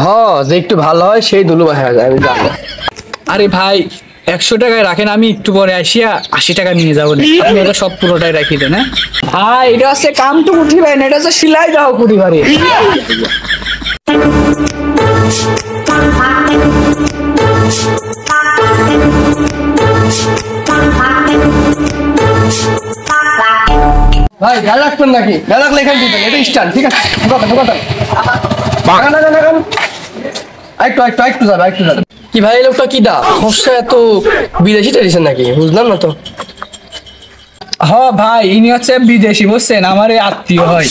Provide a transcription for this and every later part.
হ্যাঁ, যে একটু ভালো হয় সেই দুলু ভাই হয়ে যায়, আমি জানি। আরে ভাই 100 টাকায় রাখেন, আমি একটু পরে আসিয়া 80 টাকা নিয়ে যাবো। আপনি এটা সব পুরোটাই রাখি দেন। হ্যাঁ ভাই, এটা হচ্ছে কাম তো উঠিবেন, এটা হচ্ছে সিলাই দাও কুড়ি ভারে। ভাই গাল রাখবেন নাকি? গাল রাখলে এখানে দিবেন, এটা স্ট্যান্ড, ঠিক আছে? ঢোকাতে একটু যাবে, একটু যাবে। কি ভাই, লোকটা কি দা সমস্যা? এত বিদেশি ট্রেডিশন নাকি? বুঝলাম না তো। হ্যাঁ ভাই, ইনি হচ্ছে বিদেশি, বুঝছেন, আমার আত্মীয় হয়।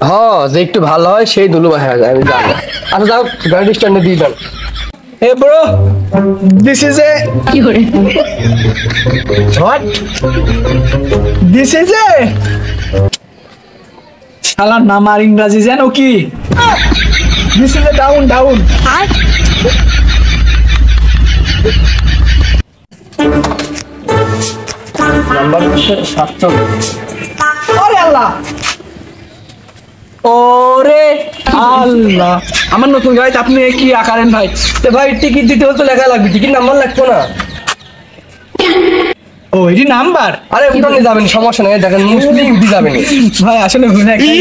হ্যাঁ, যে একটু ভালো হয় সেই দুলু ভাই হয়ে যায়, আমি জানি। আচ্ছা যাও, গাড়ি স্ট্যান্ডে দিয়ে দেন। Hey bro, this is a What? this is a শালার নাম আর ইংরাজি জানো কি? This is a down. Number হচ্ছে 700। ওরে আল্লাহ, ওরে আল্লাহ, আমার নতুন গাড়িতে আপনি কি আকারেন ভাই? তো ভাই টিকিট দিতে হলে তো লেখা লাগবে, টিকিট নাম্বার লাগতো না? ও এটি নাম্বার? আরে উঠানে যাবেন, সমস্যা নেই, দেখেন মুসলিম উঠে যাবেন। ভাই আসলে ভুলে গেছি,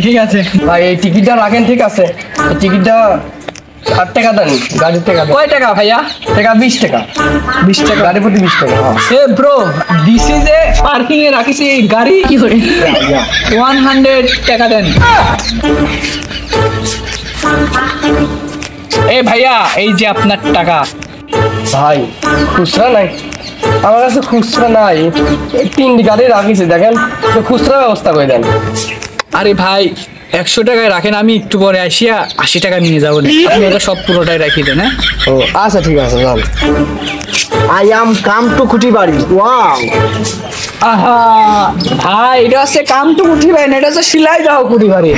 ঠিক আছে ভাই এই টিকিটটা রাখেন, ঠিক আছে? এই টিকিটটা 8 টাকা দেন, গাড়ির টাকা দেন। কয় টাকা ভাইয়া? টাকা 20 টাকা। 20 টাকা গাড়ি প্রতি 20 টাকা। এ bro, this is a parking এ রাখিছি গাড়ি। কি করে 100 টাকা দেন। এ ভাইয়া, এই যে আপনার টাকা। ভাই খুচরা নাই আমার কাছে, খুচরা নাই। এই 3টি গাড়ি রাখিছি, দেখেন তো খুচরা ব্যবস্থা করে দেন। আরে ভাই 100 টাকায় রাখেন, আমি একটু পরে আসিয়া 80 টাকা নিয়ে যাবো। আপনি এটা সব পুরোটাই রাখি দেন। হ্যাঁ ও আচ্ছা, ঠিক আছে, যান। I am come to Kuthibari. Wow, আহা ভাই, এটা হচ্ছে কাম তো উঠিবেন, এটা হচ্ছে সিলাই দাও কুড়ি ভারে।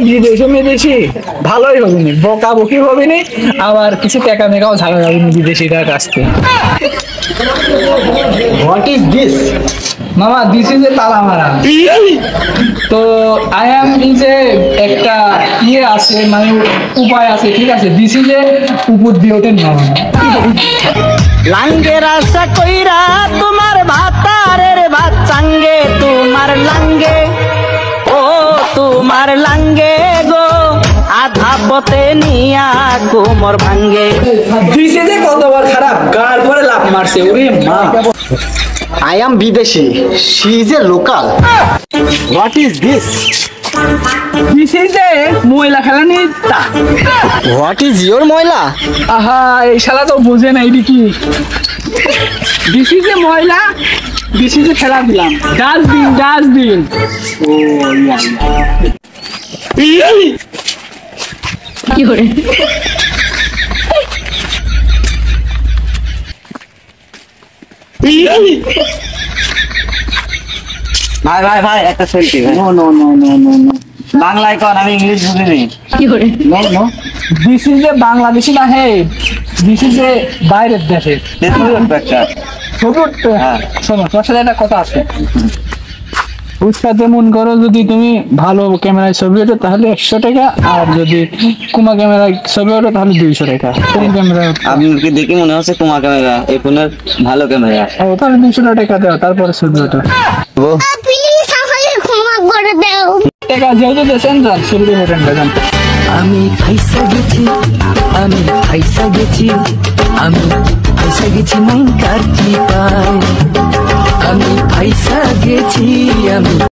বিদেশি ভালোই হবে নি, বকা বকি হবে নি, আবার কিছু টাকা মেকাও ঝাড়া যাবে নি বিদেশিটার কাছ থেকে। What is this? মামা, দিস ইজ এ তালা মারা। তো আই এম ইজ এ একটা ইয়ে আছে, মানে উপায় আছে, ঠিক আছে? দিস ইজ এ উপর দিয়ে ওঠেন না। লাঙ্গের আশা কইরা তোমার ভাতারের ভাত চাঙ্গে, তোমার লাঙ্গে ও তোমার লাঙ্গে গো, আধা পথে নিয়া কোমর ভাঙ্গে। দিস ইজ এ কতবার খারাপ, গাল ধরে লাফ মারছে, ওরে মা। I am বিদেশি, she is a local. What is this? This is এ ময়লা খেলানি তা। What is your ময়লা? আহা, এই শালা তো বোঝে না এটি কি। দিস ইজ এ ময়লা, দিস ইজ এ খেলা দিলাম, ডাস্টবিন। ও কি করে ভাই ভাই ভাই, একটা সেলফি। নো বাংলায় কর, আমি ইংলিশ বুঝিনি। কি করে no this is a Bangladeshi না, হে দিস ইজ এ বাইরের দেশের ছবি। শোনো, তোমার সাথে একটা কথা আছে। উৎসাহে মন করো, যদি তুমি ভালো ক্যামেরায় ছবি ওঠো তাহলে 100 টাকা, আর যদি কুমা ক্যামেরায় ছবি ওঠো তাহলে 200 টাকা। কোন ক্যামেরা? আমি দেখি মনে হচ্ছে তোমার ক্যামেরা, এই ফোনের ভালো ক্যামেরা। ও তাহলে 200 টাকা দাও, তারপরে ছবি ওঠো। প্লিজ আমাকে ক্ষমা করে দাও। টাকা যেহেতু দেন, যান ছবি ওঠেন যান। আমি ফাইসা গেছি, আমি ফাইসা গেছি, আমি ফাইসা গেছি মাইন কার কি পায়।